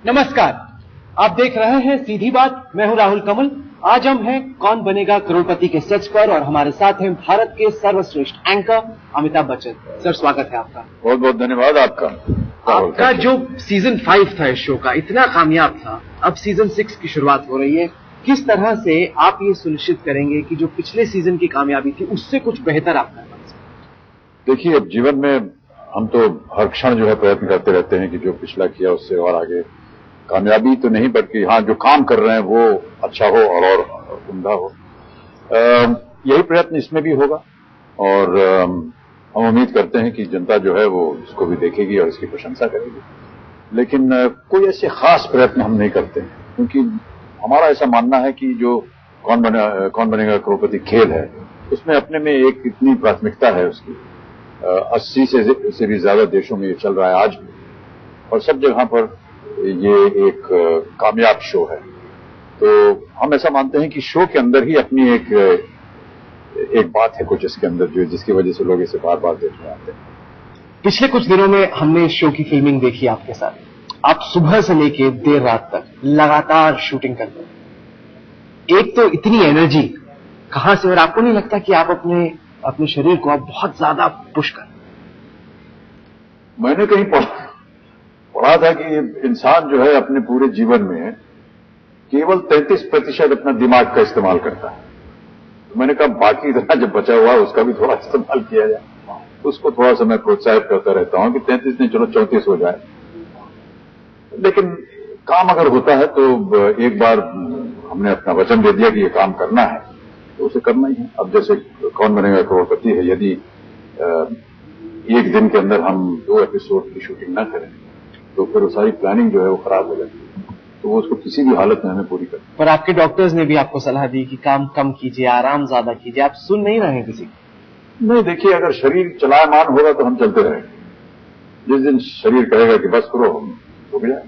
नमस्कार, आप देख रहे हैं सीधी बात। मैं हूं राहुल कमल। आज हम हैं कौन बनेगा करोड़पति के सेट पर और हमारे साथ हैं भारत के सर्वश्रेष्ठ एंकर अमिताभ बच्चन। सर, स्वागत है आपका। बहुत बहुत धन्यवाद आपका। आपका जो सीजन 5 था इस शो का इतना कामयाब था, अब सीजन 6 की शुरुआत हो रही है। किस तरह से आप ये सुनिश्चित करेंगे कि जो पिछले सीजन की कामयाबी थी उससे कुछ बेहतर आप कर सकें? देखिए, अब जीवन में हम तो हर क्षण जो है प्रयत्न करते रहते हैं कि जो पिछला किया उससे और आगे कामयाबी तो नहीं, बल्कि हाँ जो काम कर रहे हैं वो अच्छा हो और उम्दा हो। यही प्रयत्न इसमें भी होगा और हम उम्मीद करते हैं कि जनता जो है वो इसको भी देखेगी और इसकी प्रशंसा करेगी। लेकिन कोई ऐसे खास प्रयत्न हम नहीं करते हैं, क्योंकि हमारा ऐसा मानना है कि जो कौन बनेगा करोड़पति खेल है उसमें अपने में एक इतनी प्राथमिकता है उसकी। 80 से भी ज्यादा देशों में ये चल रहा है आज भी, और सब जगह पर ये एक कामयाब शो है। तो हम ऐसा मानते हैं कि शो के अंदर ही अपनी एक बात है कुछ इसके अंदर जो जिसकी वजह से लोग इसे बार बार देखने आते हैं। पिछले कुछ दिनों में हमने इस शो की फिल्मिंग देखी आपके साथ। आप सुबह से लेकर देर रात तक लगातार शूटिंग करते हैं। एक तो इतनी एनर्जी कहां से, और आपको नहीं लगता कि आप अपने शरीर को आप बहुत ज्यादा पुश कर? मैंने कहीं पढ़ा था कि इंसान जो है अपने पूरे जीवन में केवल 33% अपना दिमाग का इस्तेमाल करता है। तो मैंने कहा बाकी इतना जब बचा हुआ है उसका भी थोड़ा इस्तेमाल किया जाए। उसको थोड़ा सा मैं प्रोत्साहित करता रहता हूं कि 33 नहीं, चलो 34 हो जाए। लेकिन काम अगर होता है तो एक बार हमने अपना वचन दे दिया कि ये काम करना है तो उसे करना ही है। अब जैसे कौन बनेगा करोड़पति है, यदि एक दिन के अंदर हम 2 एपिसोड की शूटिंग न करें तो फिर वो सारी प्लानिंग जो है वो खराब हो जाती है। तो वो उसको किसी भी हालत में हमें पूरी करनी है। पर आपके डॉक्टर्स ने भी आपको सलाह दी कि काम कम कीजिए, आराम ज्यादा कीजिए। आप सुन नहीं रहे हैं किसी की? नहीं, देखिए, अगर शरीर चलायमान होगा तो हम चलते रहेंगे। जिस दिन शरीर कहेगा कि बस करो, हम रुक जाए।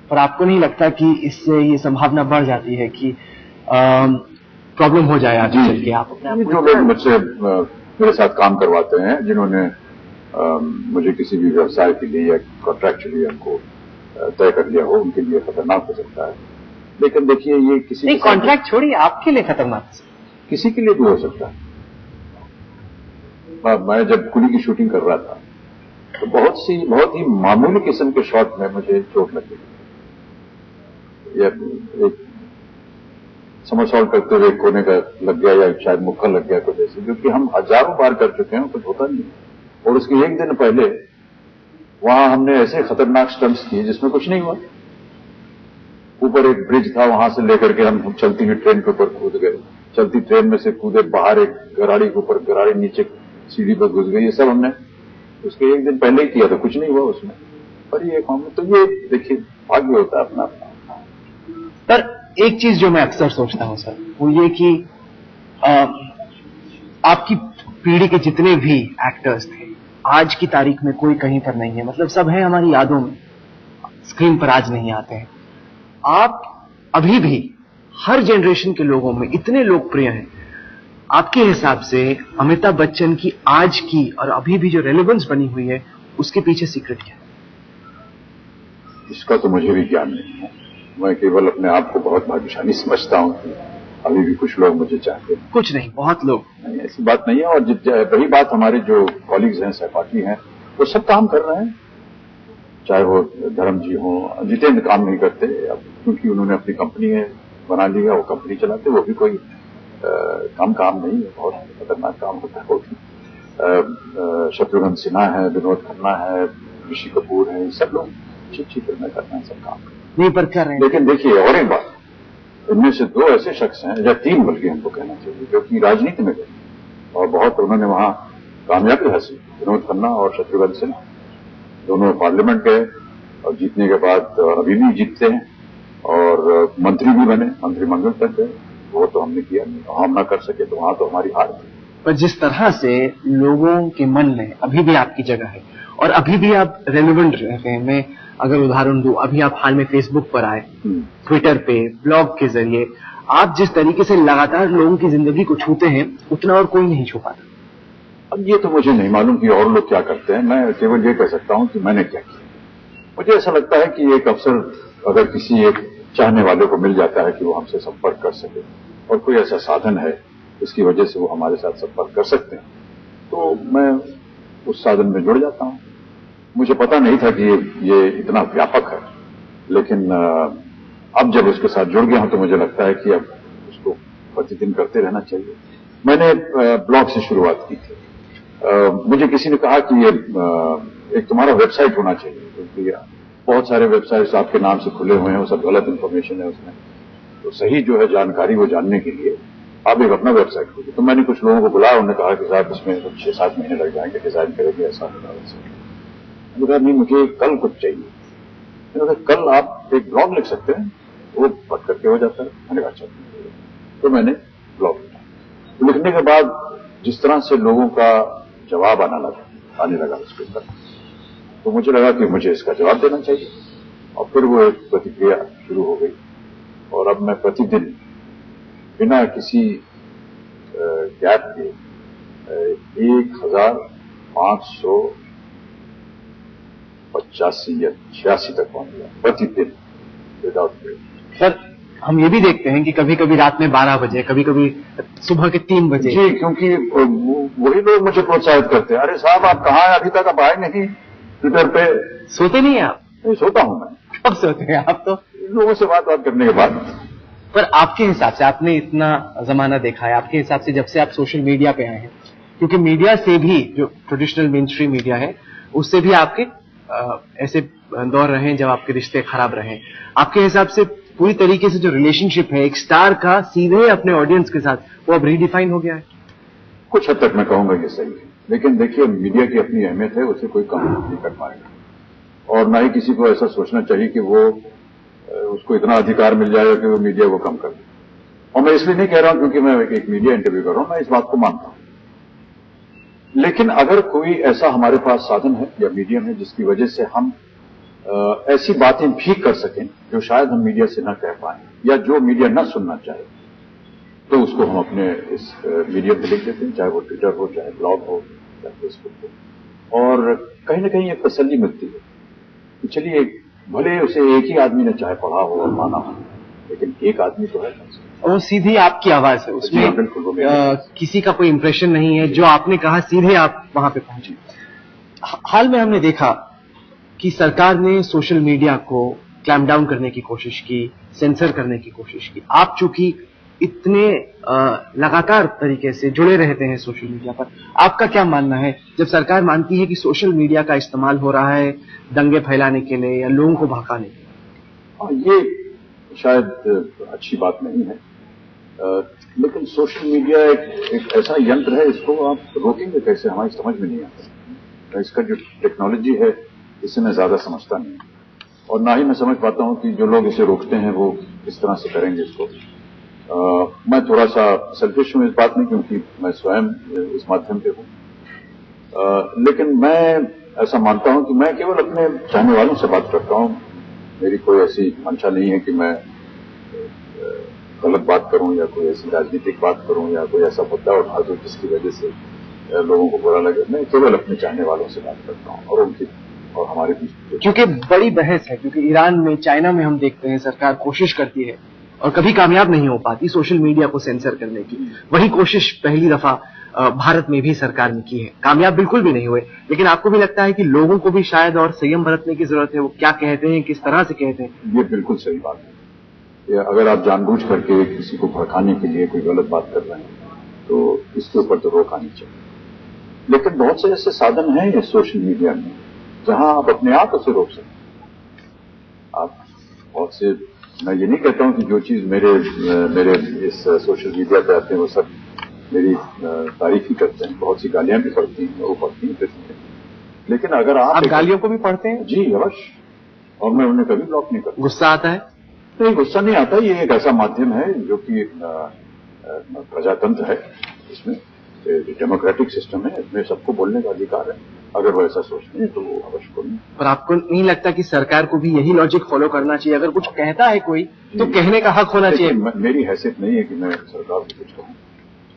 पर आपको नहीं लगता कि इससे ये संभावना बढ़ जाती है कि प्रॉब्लम हो जाए आगे चल के? आप अपने जो लोग मुझसे मेरे साथ काम करवाते हैं, जिन्होंने मुझे किसी भी व्यवसाय के लिए या कॉन्ट्रैक्चुअली हमको तय कर लिया हो, उनके लिए खतरनाक हो सकता है। लेकिन देखिए, ये किसी नहीं, कॉन्ट्रैक्ट छोड़िए, आपके लिए खतरनाक, किसी के लिए भी हो सकता है। मैं जब कुली की शूटिंग कर रहा था तो बहुत ही मामूली किस्म के शॉट में मुझे चोट लग गई। एक समरसॉल्ट करते हुए कोने का लग गया या शायद मुक्का लग गया कुछ ऐसे, जो कि हम हजारों बार कर चुके हैं, कुछ होता नहीं। और उसके एक दिन पहले वहां हमने ऐसे खतरनाक स्टंट्स किए जिसमें कुछ नहीं हुआ। ऊपर एक ब्रिज था, वहां से लेकर के हम चलती हुई ट्रेन के ऊपर कूद गए, चलती ट्रेन में से कूदे बाहर एक गराड़ी के ऊपर, गराड़ी नीचे सीढ़ी पर घुस गई। ये सब हमने उसके एक दिन पहले ही किया था, कुछ नहीं हुआ उसमें। पर ये काम तो ये देखिए भाग्य होता है अपना अपना। पर एक चीज जो मैं अक्सर सोचता हूं सर, वो ये कि आपकी पीढ़ी के जितने भी एक्टर्स थे आज की तारीख में कोई कहीं पर नहीं है। मतलब सब है हमारी यादों में, स्क्रीन पर आज नहीं आते हैं। आप अभी भी हर जनरेशन के लोगों में इतने लोकप्रिय हैं। आपके हिसाब से अमिताभ बच्चन की आज की और अभी भी जो रेलेवेंस बनी हुई है उसके पीछे सीक्रेट क्या है? इसका तो मुझे भी ज्ञान नहीं है। मैं केवल अपने आप को बहुत भाग्यशाली समझता हूं कि अभी भी कुछ लोग मुझे चाहते हैं। कुछ नहीं, बहुत लोग। नहीं, ऐसी बात नहीं है। और वही बात हमारे जो कॉलीग्स हैं, सहपाठी हैं, वो सब काम कर रहे हैं। चाहे वो धर्म जी हों, जितेंद्र काम नहीं करते अब, क्योंकि उन्होंने अपनी कंपनी बना ली है, वो कंपनी चलाते। वो भी कोई कम काम नहीं है, बहुत खतरनाक काम होता है वो भी। शत्रुघ्न सिन्हा है, विनोद खन्ना है, ऋषि कपूर है, सब लोग अच्छी फिल्में कर रहे हैं, सब काम नहीं पर कर रहे हैं। लेकिन देखिए और एक बात, इनमें से 2 ऐसे शख्स हैं, या 3 बल्कि हमको कहना चाहिए, जो कि राजनीति में गए और बहुत उन्होंने वहां कामयाबी हासिल। विनोद खन्ना और शत्रुघ्न सिन्हा दोनों पार्लियामेंट गए और जीतने के बाद अभी भी जीतते हैं और मंत्री भी बने, मंत्रिमंडल तक गए। वो तो हमने किया नहीं, हम ना कर सके तो वहां तो हमारी हार थी। पर जिस तरह से लोगों के मन में अभी भी आपकी जगह है और अभी भी आप रेलेवेंट रहते हैं। मैं अगर उदाहरण दूं, अभी आप हाल में फेसबुक पर आए, ट्विटर पे, ब्लॉग के जरिए आप जिस तरीके से लगातार लोगों की जिंदगी को छूते हैं उतना और कोई नहीं छू पाता। अब ये तो मुझे नहीं मालूम कि और लोग क्या करते हैं। मैं केवल ये कह सकता हूं कि मैंने क्या किया। मुझे ऐसा लगता है कि एक अफसर अगर किसी एक चाहने वाले को मिल जाता है कि वो हमसे संपर्क कर सके और कोई ऐसा साधन है जिसकी वजह से वो हमारे साथ संपर्क कर सकते हैं, तो मैं उस साधन में जुड़ जाता हूं। मुझे पता नहीं था कि ये इतना व्यापक है, लेकिन अब जब उसके साथ जुड़ गया हूं तो मुझे लगता है कि अब उसको प्रतिदिन करते रहना चाहिए। मैंने ब्लॉग से शुरुआत की थी। मुझे किसी ने कहा कि ये एक तुम्हारा वेबसाइट होना चाहिए, क्योंकि बहुत सारे वेबसाइट्स आपके नाम से खुले हुए हैं, वो सब गलत इन्फॉर्मेशन है उसमें, तो सही जो है जानकारी वो जानने के लिए आप एक अपना वेबसाइट खोलिए। तो मैंने कुछ लोगों को बुलाया, उन्होंने कहा कि साहब इसमें 6-7 महीने लग जाएंगे, डिजाइन करेंगे, ऐसा होगा वैसा। मैंने कहा नहीं, मुझे कल कुछ चाहिए। मैंने कहा कल आप एक ब्लॉग लिख सकते हैं, वो पढ़ करके हो जाता है। मैंने कहा अच्छा, तो मैंने ब्लॉग लिखा। लिखने के बाद जिस तरह से लोगों का जवाब आने लगा उसके ऊपर, तो मुझे लगा कि मुझे इसका जवाब देना चाहिए, और फिर वो एक प्रतिक्रिया शुरू हो गई। और अब मैं प्रतिदिन बिना किसी गैप के 1585 या 86 तक पहुंच गया प्रतिदिन, विदाउट ब्रेक। सर, हम ये भी देखते हैं कि कभी कभी रात में 12 बजे, कभी कभी सुबह के 3 बजे। जी, क्योंकि वही लोग मुझे प्रोत्साहित करते हैं, अरे साहब आप कहाँ हैं, अभी तक आप आए नहीं ट्विटर पे। सोते नहीं है आप? नहीं, सोता हूं मैं। कब सोते हैं आप? तो लोगों से बात करने के बाद। पर आपके हिसाब से, आपने इतना जमाना देखा है, आपके हिसाब से जब से आप सोशल मीडिया पे आए हैं, क्योंकि मीडिया से भी, जो ट्रेडिशनल मेन स्ट्रीम मीडिया है, उससे भी आपके ऐसे दौर रहे हैं जब आपके रिश्ते खराब रहे, आपके हिसाब से पूरी तरीके से जो रिलेशनशिप है एक स्टार का सीधे अपने ऑडियंस के साथ, वो अब रीडिफाइन हो गया है? कुछ हद तक मैं कहूंगा ये सही है, लेकिन देखिए मीडिया की अपनी अहमियत है, उसे कोई कम नहीं कर पाएगा, और ना ही किसी को ऐसा सोचना चाहिए कि वो उसको इतना अधिकार मिल जाएगा कि वो मीडिया को कम कर दे। और मैं इसलिए नहीं कह रहा हूं क्योंकि मैं एक मीडिया इंटरव्यू कर रहा हूं, मैं इस बात को मानता हूं। लेकिन अगर कोई ऐसा हमारे पास साधन है या मीडियम है जिसकी वजह से हम ऐसी बातें भी कर सकें जो शायद हम मीडिया से न कह पाए या जो मीडिया न सुनना चाहे, तो उसको हम अपने इस मीडियम पे लिख देते हैं, चाहे वो ट्विटर हो, चाहे ब्लॉग हो, चाहे फेसबुक हो, और कहीं न कहीं एक तसल्ली मिलती है कि चलिए भले उसे एक ही आदमी ने चाहे पढ़ा हो और माना हो, लेकिन एक आदमी तो है। वो सीधी आपकी आवाज है, उसमें बिल्कुल किसी का कोई इंप्रेशन नहीं है, जो आपने कहा सीधे आप वहां पे पहुंचे। हाल में हमने देखा कि सरकार ने सोशल मीडिया को क्लैम्प डाउन करने की कोशिश की, सेंसर करने की कोशिश की। आप चूंकि इतने लगातार तरीके से जुड़े रहते हैं सोशल मीडिया पर, आपका क्या मानना है जब सरकार मानती है कि सोशल मीडिया का इस्तेमाल हो रहा है दंगे फैलाने के लिए या लोगों को भड़काने के लिए? ये शायद अच्छी बात नहीं है, लेकिन सोशल मीडिया एक ऐसा यंत्र है, इसको आप रोकेंगे कैसे, हमारी समझ में नहीं आता। इसका जो टेक्नोलॉजी है इसे मैं ज्यादा समझता नहीं, और ना ही मैं समझ पाता हूं कि जो लोग इसे रोकते हैं वो किस तरह से करेंगे इसको। मैं थोड़ा सा सेल्फिश हूं इस बात में, क्योंकि मैं स्वयं इस माध्यम पे हूं, लेकिन मैं ऐसा मानता हूं कि मैं केवल अपने चाहने वालों से बात करता हूं। मेरी कोई ऐसी मंशा नहीं है कि मैं गलत बात करूं या कोई ऐसी राजनीतिक बात करूं या कोई ऐसा मुद्दा उठा दूं जिसकी वजह से लोगों को बुरा लगे। मैं केवल अपने चाहने वालों से बात करता हूं और उनकी और हमारे बीच, क्योंकि बड़ी बहस है, क्योंकि ईरान में, चाइना में हम देखते हैं सरकार कोशिश करती है और कभी कामयाब नहीं हो पाती सोशल मीडिया को सेंसर करने की। वही कोशिश पहली दफा भारत में भी सरकार ने की है, कामयाब बिल्कुल भी नहीं हुए। लेकिन आपको भी लगता है कि लोगों को भी शायद और संयम बरतने की जरूरत है, वो क्या कहते हैं, किस तरह से कहते हैं? ये बिल्कुल सही बात है। अगर आप जानबूझ करके किसी को भड़काने के लिए कोई गलत बात कर रहे हैं तो इसके ऊपर तो रोक आनी चाहिए। लेकिन बहुत से ऐसे साधन हैं इस सोशल मीडिया में जहां आप अपने आप उसे रोक सकते हैं। आप बहुत से, मैं ये नहीं कहता हूं कि जो चीज मेरे इस सोशल मीडिया पे आते हैं वो सब मेरी तारीफ ही करते हैं। बहुत सी गालियां भी पड़ती हैं, वो पढ़ती हैं, लेकिन अगर आप गालियों को भी पढ़ते हैं? जी अवश्य, और मैं उन्हें कभी ब्लॉक नहीं करता। गुस्सा आता है? नहीं, गुस्सा नहीं आता। ये एक ऐसा माध्यम है जो कि प्रजातंत्र है, इसमें डेमोक्रेटिक सिस्टम है, इसमें सबको बोलने का अधिकार है। अगर वो ऐसा सोचते हैं तो वो अवश्य बोलें। पर आपको नहीं लगता कि सरकार को भी यही लॉजिक फॉलो करना चाहिए? अगर कुछ कहता है कोई तो कहने का हक होना चाहिए। मेरी हैसियत नहीं है कि मैं सरकार को कुछ कहूं,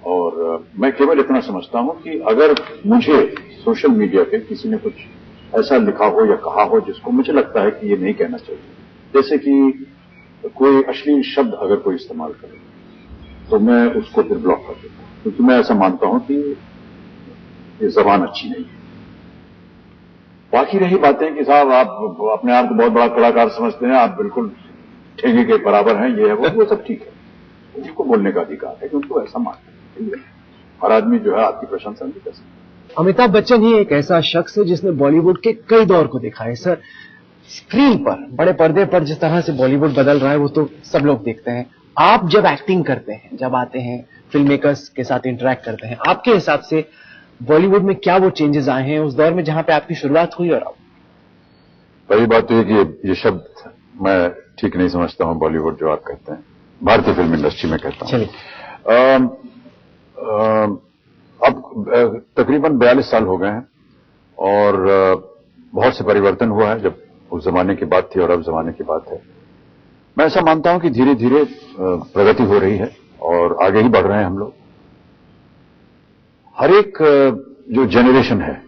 और मैं केवल इतना समझता हूं कि अगर मुझे सोशल मीडिया पे किसी ने कुछ ऐसा लिखा हो या कहा हो जिसको मुझे लगता है कि ये नहीं कहना चाहिए, जैसे कि कोई अश्लील शब्द अगर कोई इस्तेमाल करे तो मैं उसको फिर ब्लॉक कर देता हूं, क्योंकि मैं ऐसा मानता हूं कि ये जबान अच्छी नहीं है। बाकी रही बातें कि साहब आप अपने आप को बहुत बड़ा कलाकार समझते हैं, आप बिल्कुल ठेके के बराबर हैं, ये है वो सब ठीक है, उनको बोलने का अधिकार है कि उनको ऐसा मानते हैं। हर आदमी जो है आपकी प्रशंसा नहीं कर सकता। अमिताभ बच्चन ही एक ऐसा शख्स है जिसने बॉलीवुड के कई दौर को देखा है सर। स्क्रीन पर, बड़े पर्दे पर जिस तरह से बॉलीवुड बदल रहा है वो तो सब लोग देखते हैं। आप जब एक्टिंग करते हैं, जब आते हैं फिल्म मेकर्स के साथ इंटरेक्ट करते हैं, आपके हिसाब से बॉलीवुड में क्या वो चेंजेस आए हैं उस दौर में जहां पे आपकी शुरुआत हुई और अब? पहली बात तो ये कि ये शब्द मैं ठीक नहीं समझता हूं, बॉलीवुड जो आप कहते हैं, भारतीय फिल्म इंडस्ट्री में कहता हूं। अब तकरीबन 42 साल हो गए हैं और बहुत से परिवर्तन हुआ है, जब उस जमाने की बात थी और अब जमाने की बात है। मैं ऐसा मानता हूं कि धीरे धीरे प्रगति हो रही है और आगे ही बढ़ रहे हैं हम लोग। हर एक जो जनरेशन है,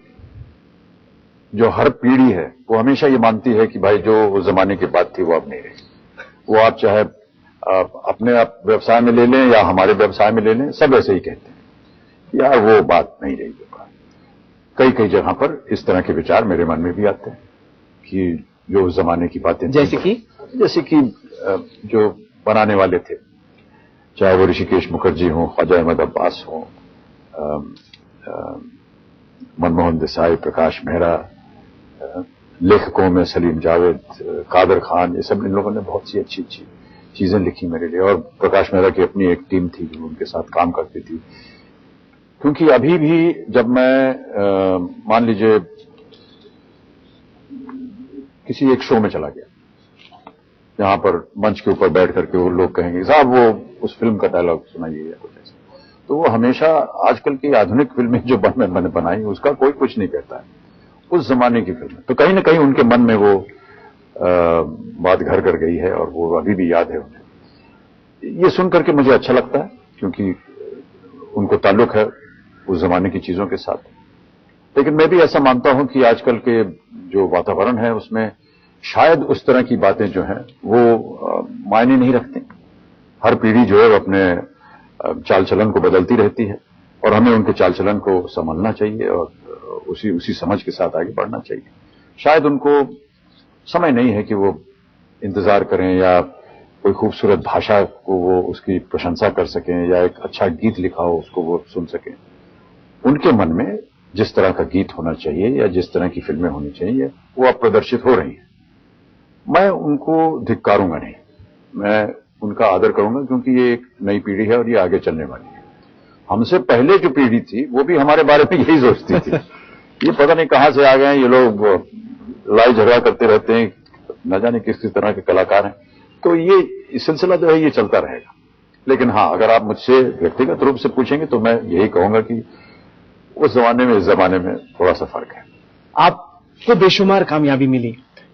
जो हर पीढ़ी है, वो हमेशा ये मानती है कि भाई जो उस जमाने की बात थी वो अब नहीं रही। वो आप चाहे अपने आप व्यवसाय में ले लें या हमारे व्यवसाय में ले लें, सब ऐसे ही कहते हैं यार वो बात नहीं रही। कई कई जगह पर इस तरह के विचार मेरे मन में भी आते हैं कि जो उस जमाने की बातें, जैसे कि जो बनाने वाले थे, चाहे वो ऋषिकेश मुखर्जी हों, ख्वाजा अहमद अब्बास हों, मनमोहन देसाई, प्रकाश मेहरा, लेखकों में सलीम जावेद, कादर खान, ये सब इन लोगों ने बहुत सी अच्छी अच्छी चीजें लिखी मेरे लिए। और प्रकाश मेहरा की अपनी एक टीम थी जो उनके साथ काम करती थी। क्योंकि अभी भी जब मैं मान लीजिए किसी एक शो में चला गया जहां पर मंच के ऊपर बैठ करके वो लोग कहेंगे साहब वो उस फिल्म का डायलॉग सुनाइए या कुछ ऐसा, तो वो हमेशा आजकल की आधुनिक फिल्में जो मैंने बनाई उसका कोई कुछ नहीं कहता है, उस जमाने की फिल्में तो कहीं ना कहीं उनके मन में वो बात घर कर गई है और वो अभी भी याद है उन्हें। ये सुन करके मुझे अच्छा लगता है क्योंकि उनको ताल्लुक है उस जमाने की चीजों के साथ। लेकिन मैं भी ऐसा मानता हूं कि आजकल के जो वातावरण है उसमें शायद उस तरह की बातें जो हैं वो मायने नहीं रखते। हर पीढ़ी जो है अपने चाल चलन को बदलती रहती है और हमें उनके चाल चलन को समझना चाहिए और उसी समझ के साथ आगे बढ़ना चाहिए। शायद उनको समय नहीं है कि वो इंतजार करें या कोई खूबसूरत भाषा को वो उसकी प्रशंसा कर सकें या एक अच्छा गीत लिखा हो उसको वो सुन सकें। उनके मन में जिस तरह का गीत होना चाहिए या जिस तरह की फिल्में होनी चाहिए वो अब प्रदर्शित हो रही हैं। मैं उनको धिक्कारूंगा नहीं, मैं उनका आदर करूंगा क्योंकि ये एक नई पीढ़ी है और ये आगे चलने वाली है। हमसे पहले जो पीढ़ी थी वो भी हमारे बारे में यही सोचती थी। ये पता नहीं कहां से आ गए हैं ये लोग, लड़ाई झगड़ा करते रहते हैं, न जाने किस किस तरह के कलाकार हैं। तो ये सिलसिला जो है ये चलता रहेगा। लेकिन हाँ, अगर आप मुझसे व्यक्तिगत रूप से पूछेंगे तो मैं यही कहूंगा कि उस जमाने में इस जमाने में थोड़ा सा फर्क है। आपको बेशुमार कामयाबी मिली,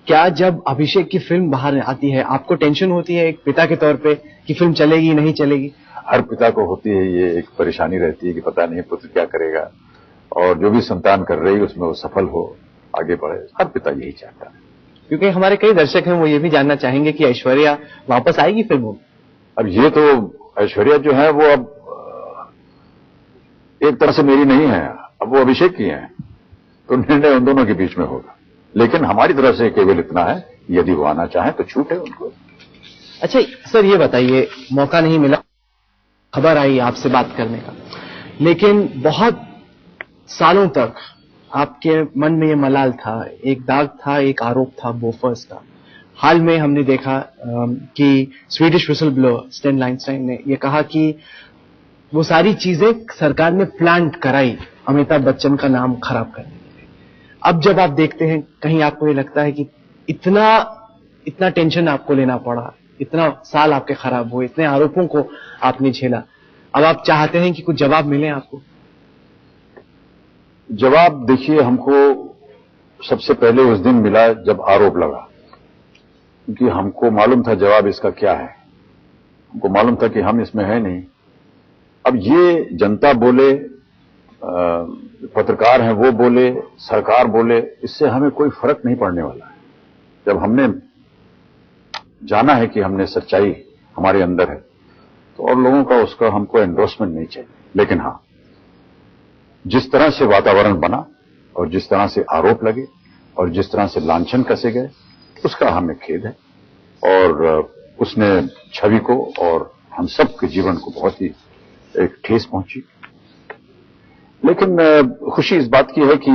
क्या जब अभिषेक की फिल्म बाहर आती है आपको टेंशन होती है एक पिता के तौर पे कि फिल्म चलेगी नहीं चलेगी? हर पिता को होती है, ये एक परेशानी रहती है कि पता नहीं पुत्र क्या करेगा और जो भी संतान कर रही है उसमें वो सफल हो, आगे बढ़े। हर पिता यही चाहता है। क्योंकि हमारे कई दर्शक हैं वो ये भी जानना चाहेंगे कि ऐश्वर्या वापस आएगी फिल्मों में। अब ये तो ऐश्वर्या जो है वो अब एक तरह से मेरी नहीं है, अब वो अभिषेक की है, तो निर्णय उन दोनों के बीच में होगा। लेकिन हमारी तरफ से केवल इतना है, यदि वो आना चाहे तो छूट है उनको। अच्छा सर, ये बताइए, मौका नहीं मिला, खबर आई आपसे बात करने का, लेकिन बहुत सालों तक आपके मन में ये मलाल था, एक दाग था, एक आरोप था बोफर्स का। हाल में हमने देखा कि स्वीडिश विसल ब्लोअर स्टेन लाइनस्टाइन ने यह कहा कि वो सारी चीजें सरकार ने प्लांट कराई अमिताभ बच्चन का नाम खराब करने के लिए। अब जब आप देखते हैं, कहीं आपको ये लगता है कि इतना टेंशन आपको लेना पड़ा, इतना साल आपके खराब हुए, इतने आरोपों को आपने झेला, अब आप चाहते हैं कि कुछ जवाब मिले आपको? जवाब देखिए, हमको सबसे पहले उस दिन मिला जब आरोप लगा, क्योंकि हमको मालूम था जवाब इसका क्या है। हमको मालूम था कि हम इसमें है नहीं। अब ये जनता बोले, पत्रकार हैं वो बोले, सरकार बोले, इससे हमें कोई फर्क नहीं पड़ने वाला है। जब हमने जाना है कि हमने सच्चाई हमारे अंदर है, तो और लोगों का उसका हमको एंडोर्समेंट नहीं चाहिए। लेकिन हाँ, जिस तरह से वातावरण बना और जिस तरह से आरोप लगे और जिस तरह से लांछन कसे गए, उसका हमें खेद है और उसने छवि को और हम सब के जीवन को बहुत ही एक ठेस पहुंची। लेकिन खुशी इस बात की है कि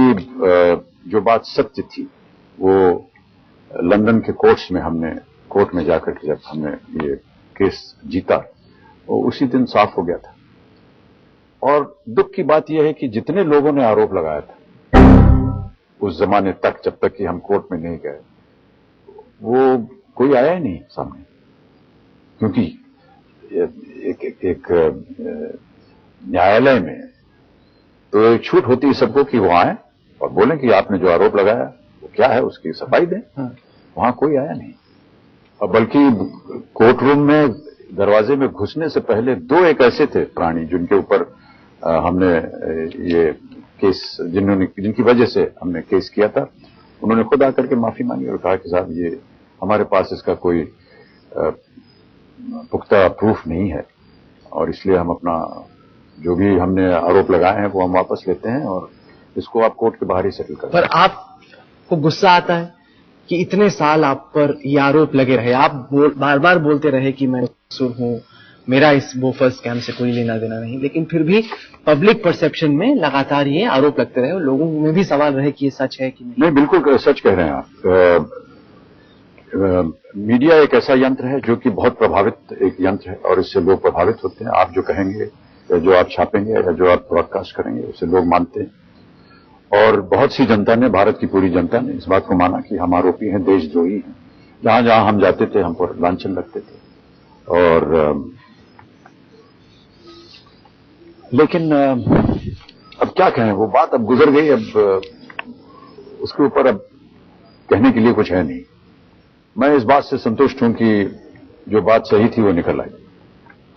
जो बात सत्य थी वो लंदन के कोर्ट में जाकर के जब हमने ये केस जीता, वो उसी दिन साफ हो गया था। और दुख की बात यह है कि जितने लोगों ने आरोप लगाया था उस जमाने तक, जब तक कि हम कोर्ट में नहीं गए, वो कोई आया ही नहीं सामने, क्योंकि एक न्यायालय में तो एक छूट होती है सबको कि वो आए और बोलें कि आपने जो आरोप लगाया वो क्या है, उसकी सफाई दें। वहां कोई आया नहीं, और बल्कि कोर्ट रूम में दरवाजे में घुसने से पहले दो एक ऐसे थे प्राणी जिनके ऊपर हमने ये केस, जिनकी वजह से हमने केस किया था, उन्होंने खुद आकर के माफी मांगी और कहा कि साहब ये हमारे पास इसका कोई पुख्ता प्रूफ नहीं है और इसलिए हम अपना जो भी हमने आरोप लगाए हैं वो हम वापस लेते हैं और इसको आप कोर्ट के बाहर ही सेटल करें। पर आपको गुस्सा आता है कि इतने साल आप पर ये आरोप लगे रहे, आप बार बार बोलते रहे कि मैं कसूर हूं, मेरा इस बोफर्स स्कैम से कोई लेना देना नहीं, लेकिन फिर भी पब्लिक परसेप्शन में लगातार ये आरोप लगते रहे और लोगों में भी सवाल रहे कि ये सच है कि नहीं। बिल्कुल सच कह रहे हैं आप। मीडिया एक ऐसा यंत्र है जो कि बहुत प्रभावित एक यंत्र है और इससे लोग प्रभावित होते हैं। आप जो कहेंगे या जो आप छापेंगे या जो आप ब्रॉडकास्ट करेंगे उसे लोग मानते हैं, और बहुत सी जनता ने, भारत की पूरी जनता ने इस बात को माना कि हम आरोपी हैं, देशद्रोही हैं। जहां जहां हम जाते थे हम पर लांछन लगते थे। और लेकिन अब क्या कहें, वो बात अब गुजर गई, अब उसके ऊपर अब कहने के लिए कुछ है नहीं। मैं इस बात से संतुष्ट हूं कि जो बात सही थी वो निकल आई।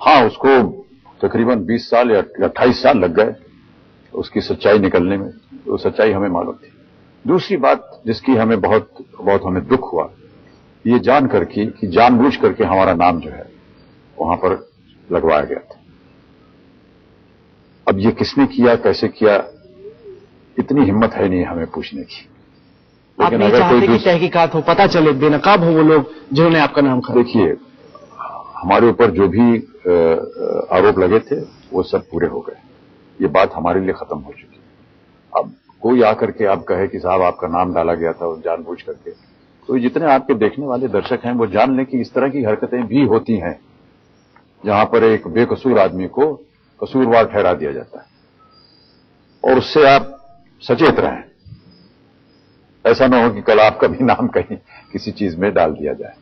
हाँ, उसको तकरीबन 20 साल या 28 साल लग गए उसकी सच्चाई निकलने में, वो सच्चाई हमें मालूम थी। दूसरी बात जिसकी हमें बहुत हमें दुख हुआ, ये जान करके कि जानबूझ करके हमारा नाम जो है वहां पर लगवाया गया था। अब ये किसने किया, कैसे किया, इतनी हिम्मत है नहीं हमें पूछने की। लेकिन अगर चाहते कोई तहकीकात हो, पता चले, बेनकाब हो वो लोग जिन्होंने आपका नाम खराब। देखिए, हमारे ऊपर जो भी आरोप लगे थे वो सब पूरे हो गए, ये बात हमारे लिए खत्म हो चुकी। अब कोई आकर के आप कहे कि साहब आपका नाम डाला गया था जानबूझ करके, तो जितने आपके देखने वाले दर्शक हैं वो जान लें कि इस तरह की हरकतें भी होती हैं जहां पर एक बेकसूर आदमी को कसूरवार ठहरा दिया जाता है, और उससे आप सचेत रहें। ऐसा ना हो कि कल आपका भी नाम कहीं किसी चीज में डाल दिया जाए।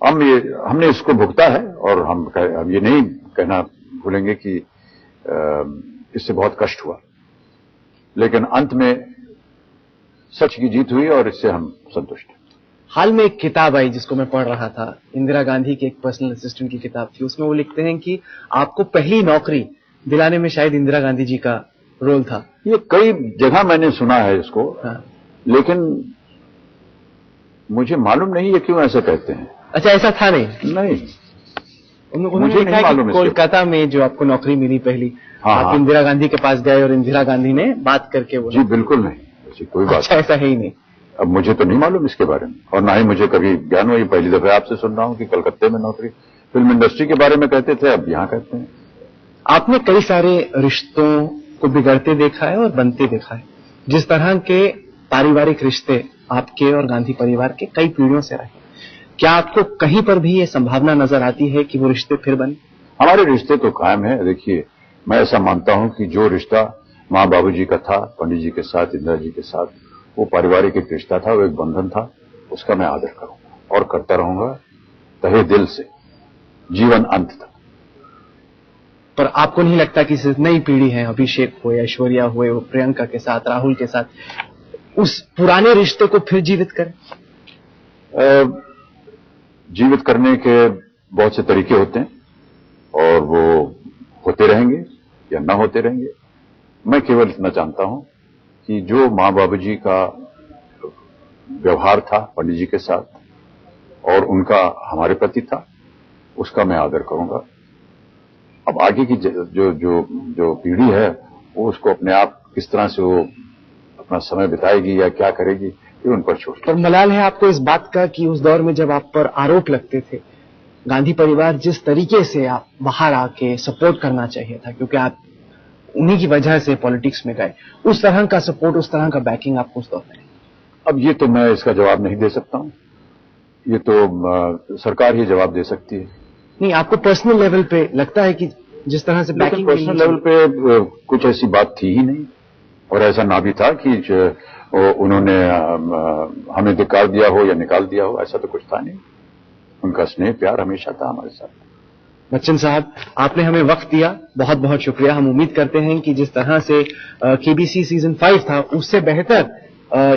हमने इसको भुगता है और हम ये नहीं कहना भूलेंगे कि इससे बहुत कष्ट हुआ, लेकिन अंत में सच की जीत हुई और इससे हम संतुष्ट हैं। हाल में एक किताब आई जिसको मैं पढ़ रहा था, इंदिरा गांधी की एक पर्सनल असिस्टेंट की किताब थी। उसमें वो लिखते हैं कि आपको पहली नौकरी दिलाने में शायद इंदिरा गांधी जी का रोल था। ये कई जगह मैंने सुना है इसको। हाँ। लेकिन मुझे मालूम नहीं है क्यों ऐसा कहते हैं। अच्छा, ऐसा था नहीं? उन्होंने लिखा है कि कोलकाता में जो आपको नौकरी मिली पहली, आप इंदिरा गांधी के पास गए और इंदिरा गांधी ने बात करके बोला। जी बिल्कुल नहीं, ऐसी कोई बात। अच्छा, ऐसा है ही नहीं। अब मुझे तो नहीं मालूम इसके बारे में, और ना ही मुझे कभी ज्ञान हुई। पहली दफा आपसे सुन रहा हूं कि कलकत्ते में नौकरी। फिल्म इंडस्ट्री के बारे में कहते थे, अब यहां कहते हैं। आपने कई सारे रिश्तों को बिगड़ते देखा है और बनते देखा है। जिस तरह के पारिवारिक रिश्ते आपके और गांधी परिवार के कई पीढ़ियों से रहे, क्या आपको कहीं पर भी ये संभावना नजर आती है कि वो रिश्ते फिर बने? हमारे रिश्ते तो कायम है। देखिए, मैं ऐसा मानता हूं कि जो रिश्ता माँ बाबूजी का था, पंडित जी के साथ, इंदिरा जी के साथ, वो पारिवारिक एक रिश्ता था, वो एक बंधन था। उसका मैं आदर करूंगा और करता रहूंगा तहे दिल से, जीवन अंत तक। पर आपको नहीं लगता कि नई पीढ़ी है, अभिषेक हुए, ऐश्वर्या हुए, प्रियंका के साथ, राहुल के साथ, उस पुराने रिश्ते को फिर जीवित करें? जीवित करने के बहुत से तरीके होते हैं और वो होते रहेंगे या ना होते रहेंगे। मैं केवल इतना जानता हूं कि जो माँ बाबूजी का व्यवहार था पंडित जी के साथ, और उनका हमारे प्रति था, उसका मैं आदर करूंगा। अब आगे की जो पीढ़ी है वो उसको अपने आप किस तरह से वो अपना समय बिताएगी या क्या करेगी, ये उन पर छोड़। पर मलाल है आपको इस बात का कि उस दौर में जब आप पर आरोप लगते थे, गांधी परिवार जिस तरीके से आप बाहर आके सपोर्ट करना चाहिए था, क्योंकि आप उन्हीं की वजह से पॉलिटिक्स में गए, उस तरह का सपोर्ट, उस तरह का बैकिंग आपको उस दौर में? अब ये तो मैं इसका जवाब नहीं दे सकता हूं, ये तो सरकार ही जवाब दे सकती है। नहीं, आपको पर्सनल लेवल पे लगता है कि जिस तरह से बैकिंग? पर्सनल लेवल पे कुछ ऐसी बात थी ही नहीं, और ऐसा ना भी था कि उन्होंने हमें धिक्कार दिया हो या निकाल दिया हो, ऐसा तो कुछ था नहीं। उनका स्नेह प्यार हमेशा था हमारे साथ। बच्चन साहब, आपने हमें वक्त दिया, बहुत बहुत शुक्रिया। हम उम्मीद करते हैं कि जिस तरह से केबीसी सीजन 5 था, उससे बेहतर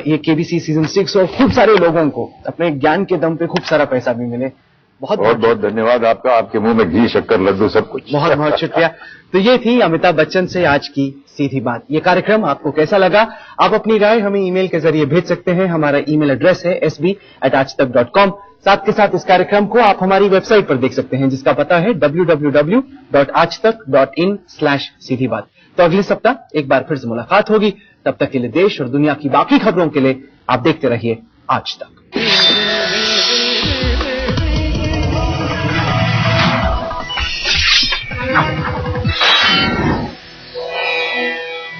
ये केबीसी सीजन 6 और खूब सारे लोगों को अपने ज्ञान के दम पे खूब सारा पैसा भी मिले। बहुत बहुत धन्यवाद आपका, आपके मुंह में घी शक्कर लड्डू सब कुछ। बहुत बहुत शुक्रिया। तो ये थी अमिताभ बच्चन से आज की सीधी बात। ये कार्यक्रम आपको कैसा लगा? आप अपनी राय हमें ईमेल के जरिए भेज सकते हैं। हमारा ईमेल एड्रेस है sb@aajtak.com। साथ के साथ इस कार्यक्रम को आप हमारी वेबसाइट पर देख सकते हैं, जिसका पता है www.aajtak.in/सीधी बात। तो अगले सप्ताह एक बार फिर से मुलाकात होगी। तब तक के लिए देश और दुनिया की बाकी खबरों के लिए आप देखते रहिए आज तक।